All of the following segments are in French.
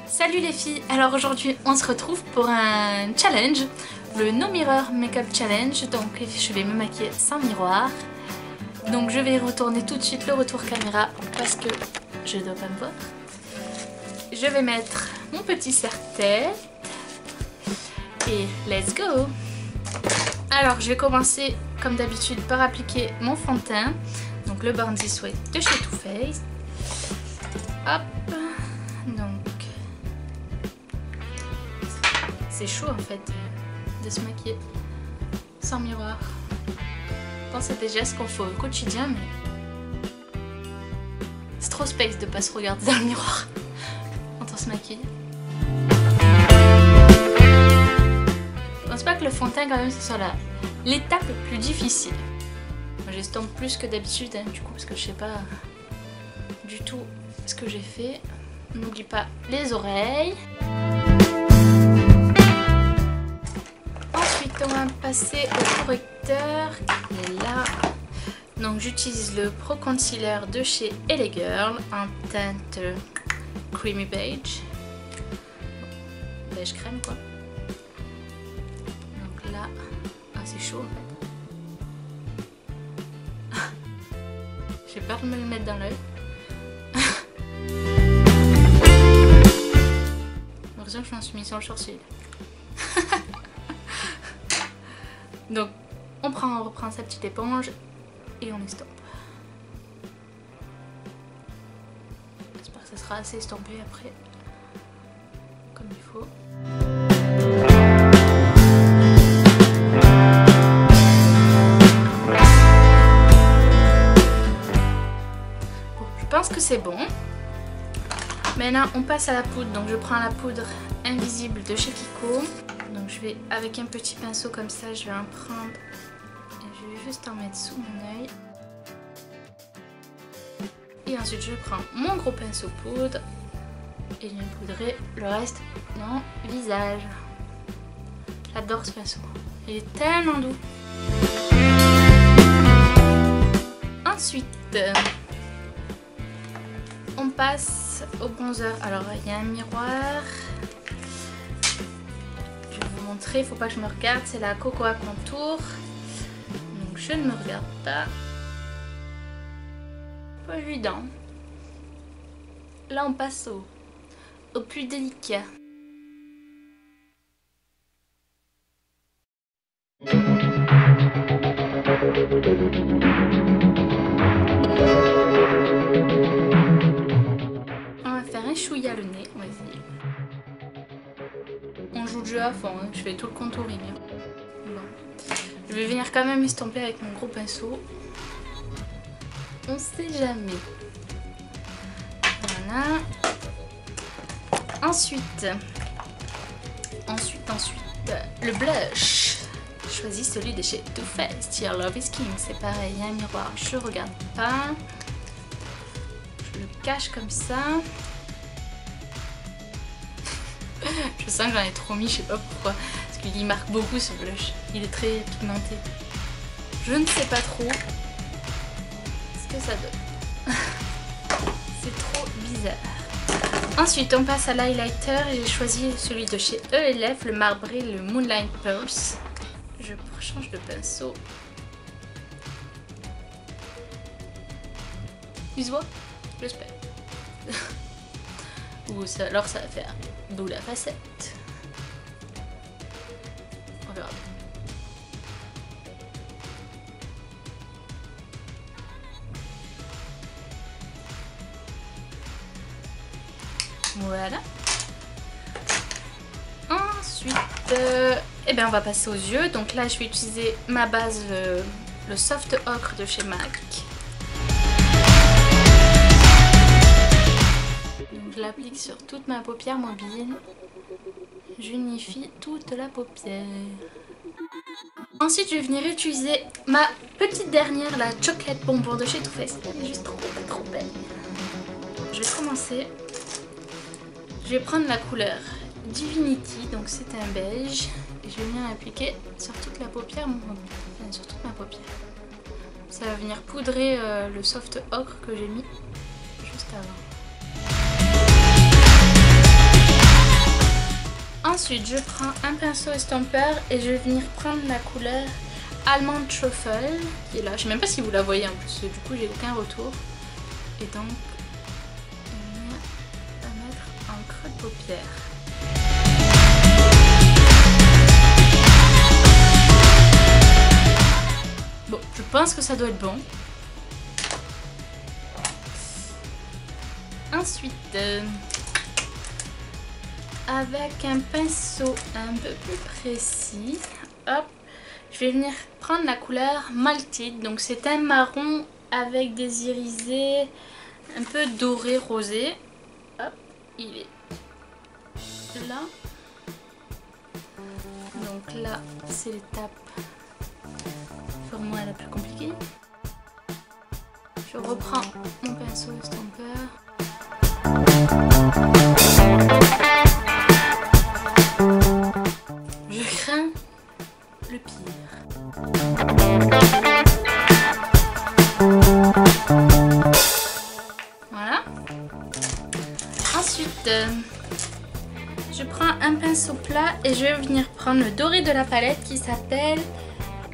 Salut les filles, alors aujourd'hui on se retrouve pour un challenge, le No Mirror Makeup Challenge. Donc je vais me maquiller sans miroir. Donc je vais retourner tout de suite le retour caméra parce que je dois pas me voir. Je vais mettre mon petit serre-tête et let's go. Alors je vais commencer comme d'habitude par appliquer mon fond de teint, donc le Born This Way de chez Too Faced. Hop, donc c'est chaud en fait de se maquiller sans miroir. C'est des gestes qu'on fait au quotidien, mais c'est trop space de pas se regarder dans le miroir quand on se maquille. Je pense pas que le fond de teint quand même ce soit l'étape la plus difficile. Moi j'estompe plus que d'habitude hein, du coup parce que je sais pas du tout ce que j'ai fait. N'oublie pas les oreilles. Ensuite on va passer au correcteur qui est là. Donc j'utilise le Pro Concealer de chez LA Girl en teinte Creamy Beige. Beige crème quoi. Donc là, ah c'est chaud en fait. J'ai peur de me le mettre dans l'œil. Heureusement que je m'en suis mis sur le sourcil. Donc on reprend sa petite éponge et on estompe. J'espère que ça sera assez estompé après, comme il faut. Bon, je pense que c'est bon. Maintenant on passe à la poudre, donc je prends la poudre invisible de chez Kiko. Donc je vais avec un petit pinceau comme ça, je vais en prendre et je vais juste en mettre sous mon œil. Et ensuite je prends mon gros pinceau poudre et je vais poudrer le reste de mon visage. J'adore ce pinceau, il est tellement doux. Ensuite on passe au bronzer. Alors il y a un miroir. Je vais vous montrer, il ne faut pas que je me regarde. C'est la Cocoa Contour. Donc je ne me regarde pas. Pas évident. Là on passe au plus délicat. Chouïa le nez, on va essayer. On joue le jeu à fond, hein. Je fais tout le contouring. Hein. Bon. Je vais venir quand même estomper avec mon gros pinceau. On sait jamais. Voilà. Ensuite, le blush. Je choisis celui de chez Too Faced, Your Love is King. C'est pareil, il y a un miroir, je regarde pas. Je le cache comme ça. Je sens que j'en ai trop mis, je sais pas pourquoi. Parce qu'il marque beaucoup ce blush. Il est très pigmenté. Je ne sais pas trop ce que ça donne. C'est trop bizarre. Ensuite, on passe à l'highlighter et j'ai choisi celui de chez ELF, le marbré, le Moonlight Pearls. Je change de pinceau. Il se voit? J'espère. Ou ça, alors ça va faire boule à facettes. On verra. Voilà. Ensuite, eh ben on va passer aux yeux. Donc là, je vais utiliser ma base, le Soft Ocre de chez MAC. Je l'applique sur toute ma paupière mobile. J'unifie toute la paupière. Ensuite, je vais venir utiliser ma petite dernière, la Chocolate Bonbon de chez Too Faced. Elle est juste trop belle. Je vais commencer. Je vais prendre la couleur Divinity, donc c'est un beige. Et je vais venir l'appliquer sur toute la paupière mobile. Enfin, sur toute ma paupière. Ça va venir poudrer le soft ocre que j'ai mis juste avant. Ensuite, je prends un pinceau estompeur et je vais venir prendre la couleur Almond Truffle qui est là. Je sais même pas si vous la voyez en plus, du coup j'ai aucun retour. Et donc, je vais venir la mettre en creux de paupière. Bon, je pense que ça doit être bon. Ensuite, avec un pinceau un peu plus précis, hop, je vais venir prendre la couleur Maltide. Donc c'est un marron avec des irisés un peu doré rosé. Hop, il est là. Donc là, c'est l'étape pour moi la plus compliquée. Je reprends mon pinceau estompeur. Je crains le pire. Voilà. Ensuite, je prends un pinceau plat et je vais venir prendre le doré de la palette qui s'appelle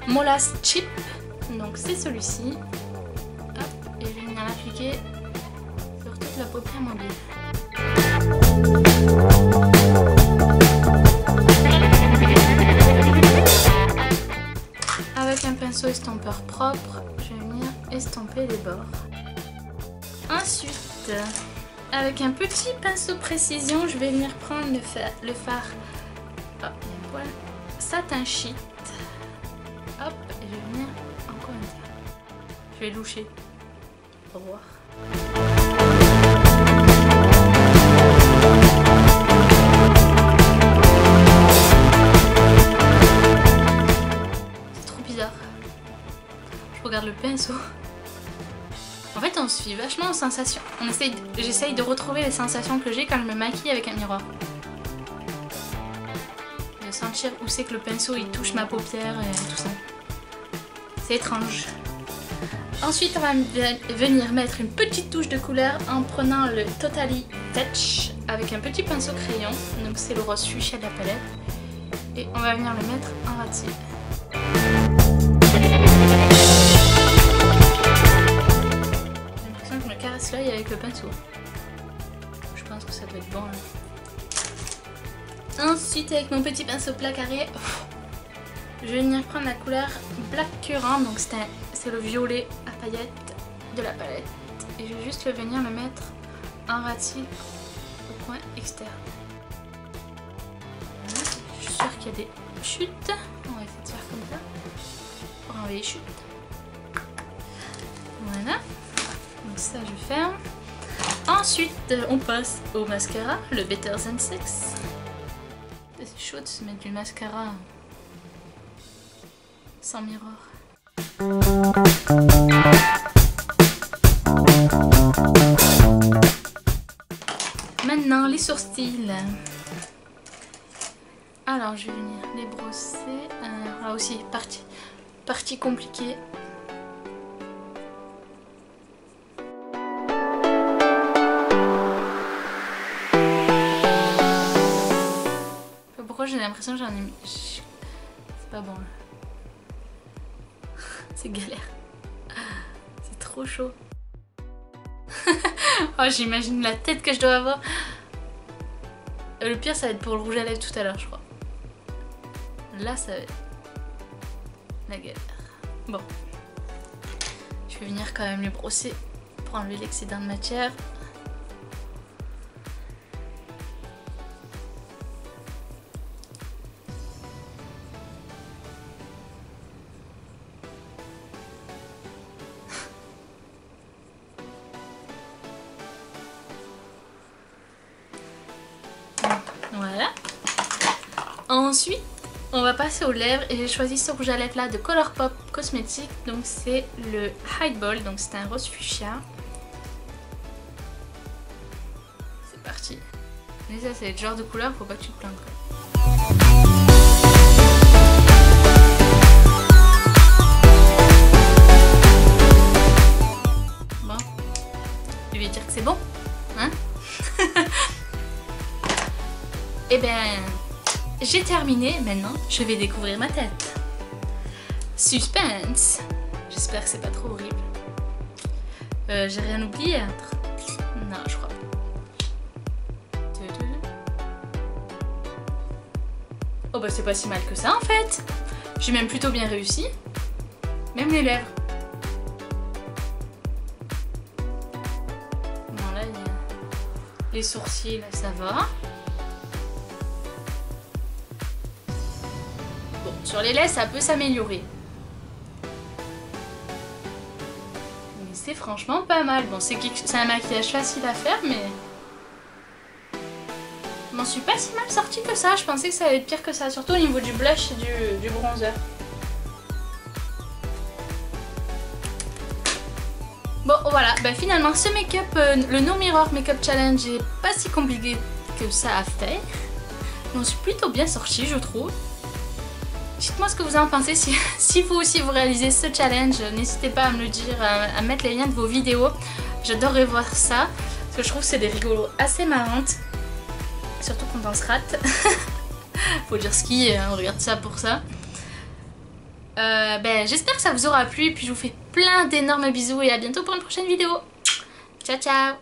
Molas Chip. Donc c'est celui-ci. Hop, et je vais venir l'appliquer sur toute la paupière mobile. Avec un pinceau estompeur propre, je vais venir estomper les bords. Ensuite, avec un petit pinceau précision, je vais venir prendre le fard oh, il y a un poil, satin sheet. Hop, et je vais venir encore une fois. Je vais loucher. Au revoir. C'est trop bizarre. Je regarde le pinceau. En fait, on se fie vachement aux sensations. J'essaye de retrouver les sensations que j'ai quand je me maquille avec un miroir. De sentir où c'est que le pinceau il touche ma paupière et tout ça. C'est étrange. Ensuite, on va venir mettre une petite touche de couleur en prenant le Totally Touch avec un petit pinceau crayon. Donc c'est le rose fuchsia de la palette. Et on va venir le mettre en ratier. J'ai l'impression que je me caresse l'œil avec le pinceau. Je pense que ça doit être bon. Hein. Ensuite, avec mon petit pinceau plat carré, je vais venir prendre la couleur Black Currant. Donc c'est le violet à paillettes de la palette. Et je vais juste venir le mettre en ratier au coin externe. Voilà. Je suis sûre qu'il y a des chutes. On va essayer de faire comme ça pour enlever les chutes. Voilà. Donc ça je ferme. Ensuite on passe au mascara, le Better Than Sex. C'est chaud de se mettre du mascara sans miroir. Maintenant les sourcils. Alors je vais venir les brosser. Là aussi partie compliquée. Pourquoi j'ai l'impression que j'en ai mis. C'est pas bon là. C'est galère. C'est trop chaud. Oh, j'imagine la tête que je dois avoir. Le pire, ça va être pour le rouge à lèvres tout à l'heure, je crois. Là, ça va être la galère. Bon. Je vais venir quand même les brosser pour enlever l'excédent de matière. Voilà. Ensuite, on va passer aux lèvres et j'ai choisi ce rouge à lèvres là de Colourpop Cosmetics. Donc c'est le Highball, donc c'est un rose fuchsia. C'est parti. Mais ça c'est le genre de couleur, faut pas que tu te plantes. Bon, je vais dire que c'est bon, hein? Eh ben, j'ai terminé. Maintenant, je vais découvrir ma tête. Suspense. J'espère que c'est pas trop horrible. J'ai rien oublié. Non, je crois pas. Oh bah c'est pas si mal que ça en fait. J'ai même plutôt bien réussi. Même les lèvres. Bon là, il y a les sourcils, là, ça va. Bon, sur les lèvres, ça peut s'améliorer. Mais c'est franchement pas mal. Bon, c'est un maquillage facile à faire, mais... Je m'en suis pas si mal sortie que ça. Je pensais que ça allait être pire que ça, surtout au niveau du blush et du bronzer. Bon voilà, bah finalement ce make-up, le No Mirror Makeup Challenge est pas si compliqué que ça à faire. On suis plutôt bien sortie je trouve. Dites-moi ce que vous en pensez, si vous aussi vous réalisez ce challenge, n'hésitez pas à me le dire, à mettre les liens de vos vidéos. J'adorerais voir ça, parce que je trouve que c'est des rigolos assez marrantes. Surtout quand on se rate. Faut dire ski, on regarde ça pour ça. J'espère que ça vous aura plu, puis je vous fais plein d'énormes bisous et à bientôt pour une prochaine vidéo. Ciao ciao.